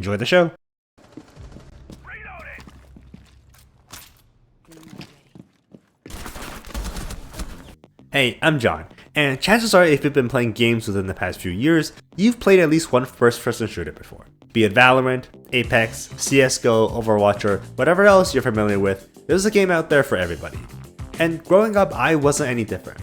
Enjoy the show! Hey, I'm John, and chances are if you've been playing games within the past few years, you've played at least one first-person shooter before. Be it Valorant, Apex, CSGO, Overwatch, or whatever else you're familiar with, there's a game out there for everybody. And growing up, I wasn't any different.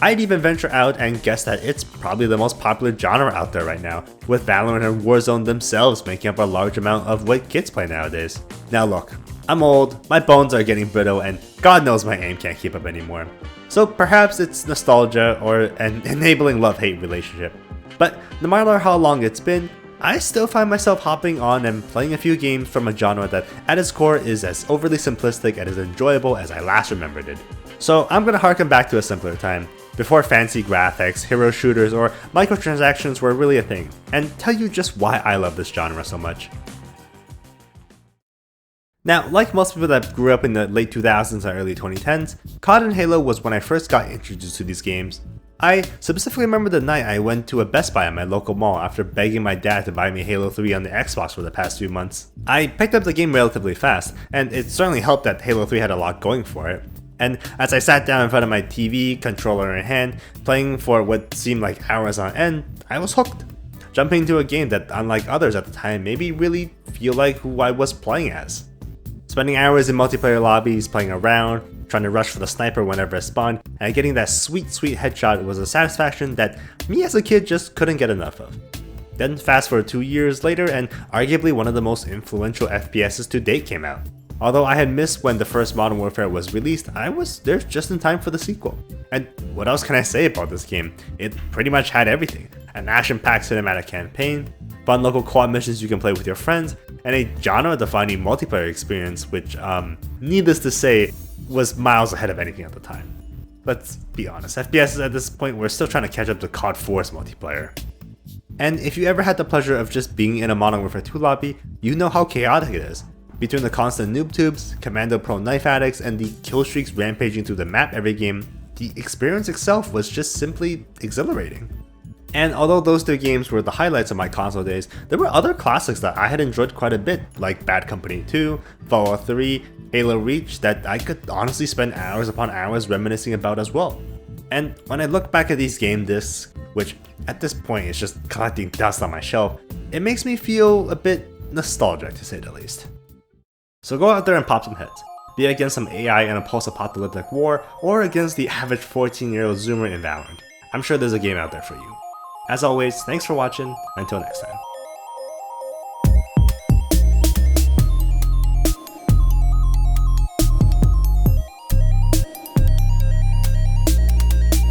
I'd even venture out and guess that it's probably the most popular genre out there right now, with Valorant and Warzone themselves making up a large amount of what kids play nowadays. Now look, I'm old, my bones are getting brittle, and God knows my aim can't keep up anymore. So perhaps it's nostalgia or an enabling love-hate relationship. But no matter how long it's been, I still find myself hopping on and playing a few games from a genre that at its core is as overly simplistic and as enjoyable as I last remembered it. So I'm gonna harken back to a simpler time, before fancy graphics, hero shooters, or microtransactions were really a thing, and tell you just why I love this genre so much. Now, like most people that grew up in the late 2000s and early 2010s, COD and Halo was when I first got introduced to these games. I specifically remember the night I went to a Best Buy at my local mall after begging my dad to buy me Halo 3 on the Xbox for the past few months. I picked up the game relatively fast, and it certainly helped that Halo 3 had a lot going for it. And as I sat down in front of my TV, controller in hand, playing for what seemed like hours on end, I was hooked. Jumping into a game that, unlike others at the time, made me really feel like who I was playing as. Spending hours in multiplayer lobbies, playing around, trying to rush for the sniper whenever it spawned, and getting that sweet headshot was a satisfaction that me as a kid just couldn't get enough of. Then fast forward 2 years later, and arguably one of the most influential FPSs to date came out. Although I had missed when the first Modern Warfare was released, I was there just in time for the sequel. And what else can I say about this game? It pretty much had everything. An action-packed cinematic campaign, fun local co-op missions you can play with your friends, and a genre-defining multiplayer experience which, needless to say, was miles ahead of anything at the time. Let's be honest, FPSs at this point were still trying to catch up to COD 4's multiplayer. And if you ever had the pleasure of just being in a Modern Warfare 2 lobby, you know how chaotic it is. Between the constant noob tubes, commando pro knife addicts, and the kill streaks rampaging through the map every game, the experience itself was just simply exhilarating. And although those two games were the highlights of my console days, there were other classics that I had enjoyed quite a bit, like Bad Company 2, Fallout 3, Halo Reach, that I could honestly spend hours upon hours reminiscing about as well. And when I look back at these game discs, which at this point is just collecting dust on my shelf, it makes me feel a bit nostalgic to say the least. So go out there and pop some heads, be it against some AI in a post-apocalyptic war, or against the average 14-year-old zoomer in Valorant. I'm sure there's a game out there for you. As always, thanks for watching, until next time.